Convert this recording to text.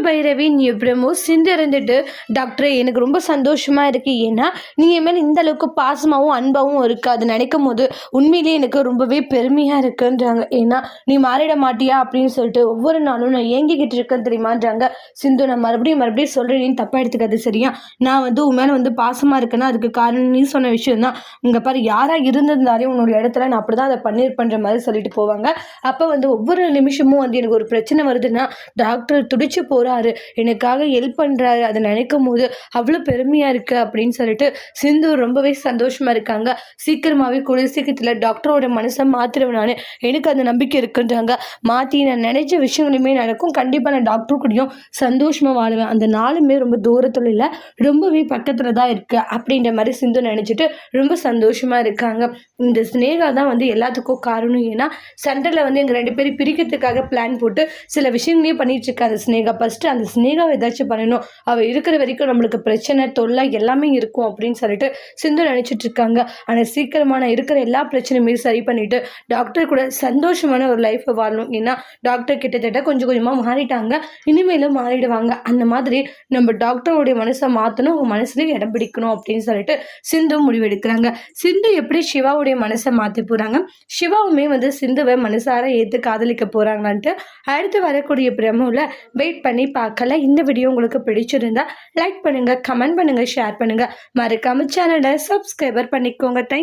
பைரவி நீ எப்படிமோ சிந்து இருந்துட்டு டாக்டர் எனக்கு ரொம்ப சந்தோஷமா இருக்கு. ஏன்னா நீங்கள் மேலே இந்த அளவுக்கு பாசமாகவும் அன்பாகவும் இருக்கு. அது நினைக்கும் போது உண்மையிலேயே எனக்கு ரொம்பவே பெருமையாக இருக்குன்றாங்க. ஏன்னா நீ மாறிட மாட்டியா அப்படின்னு சொல்லிட்டு ஒவ்வொரு நாளும் நான் ஏங்கிக்கிட்டு இருக்கேன் தெரியுமான்றாங்க. சிந்து நான் மறுபடியும் மறுபடியும் சொல்கிறேன்னு தப்பாக எடுத்துக்காது சரியா? நான் உன் மேலே பாசமாக இருக்கேன்னா அதுக்கு காரணம் நீ சொன்ன விஷயம் தான். இங்கே பாரு யாராக இருந்திருந்தாலே உன்னோட இடத்துல நான் அப்படி தான் அதை பண்ணியிருப்பேன்ற மாதிரி சொல்லிட்டு போவாங்க. அப்போ ஒவ்வொரு நிமிஷமும் எனக்கு ஒரு பிரச்சனை வருதுன்னா டாக்டர் துடிச்சு போறாரு, எனக்காக ஹெல்ப் பண்றாரு. அதை நினைக்கும் போது அவ்வளோ பெருமையா இருக்கு அப்படின்னு சொல்லிட்டு சிந்து ரொம்பவே சந்தோஷமா இருக்காங்க. சீக்கிரமாவே கூடிய சீக்கிரத்தில் டாக்டரோட மனசை மாத்திருவேன் நான், எனக்கு அந்த நம்பிக்கை இருக்குன்றாங்க. மாற்றி நான் நினைச்ச விஷயங்களுமே நடக்கும். கண்டிப்பாக நான் டாக்டர் கூடயும் சந்தோஷமா வாழுவேன். அந்த நாளுமே ரொம்ப தூரத்தில் இல்லை, ரொம்பவே பக்கத்தில் தான் இருக்கு அப்படின்ற மாதிரி சிந்து நினைச்சிட்டு ரொம்ப சந்தோஷமா இருக்காங்க. இந்த ஸ்னேகா தான் எல்லாத்துக்கும் காரணம். ஏன்னா சண்டையில் எங்கள் 2 பேரும் பிரிக்கிறதுக்காக பிளான் போட்டு சில விஷயங்களையும் பண்ணிட்டு இருக்கா அந்த ஸ்னேகா. ஃபஸ்ட்டு அந்த ஸ்னேகாவை ஏதாச்சும் பண்ணணும், அவள் இருக்கிற வரைக்கும் நம்மளுக்கு பிரச்சனை தொல்லை எல்லாமே இருக்கும் அப்படின்னு சொல்லிட்டு சிந்து நினச்சிட்டு இருக்காங்க. ஆனால் சீக்கிரமாக நான் இருக்கிற எல்லா பிரச்சனையுமே சரி பண்ணிட்டு டாக்டர் கூட சந்தோஷமான ஒரு லைஃப்பை வாழணும். ஏன்னா டாக்டர் கிட்டத்தட்ட கொஞ்சம் கொஞ்சமாக மாறிட்டாங்க, இனிமேலும் மாறிடுவாங்க. அந்த மாதிரி நம்ம டாக்டருடைய மனசை மாற்றணும், அவங்க மனசுலேயே இடம் பிடிக்கணும் அப்படின்னு சொல்லிட்டு சிந்து முடிவெடுக்கிறாங்க. சிந்து எப்படி சிவாவுடைய மனசை மாற்றி போகிறாங்க, சிவாவுமே சிந்துவை மனசார ஏற்று காதலிக்க போகிறாங்கன்ட்டு அடுத்து வரக்கூடிய பிரமோவில் வெயிட் பண்ணி பார்க்கல. இந்த வீடியோ உங்களுக்கு பிடிச்சிருந்தா லைக் பண்ணுங்கள், கமெண்ட் பண்ணுங்கள், ஷேர் பண்ணுங்கள், மறக்காம சேனலை சப்ஸ்கிரைபர் பண்ணிக்கோங்க. தேங்க்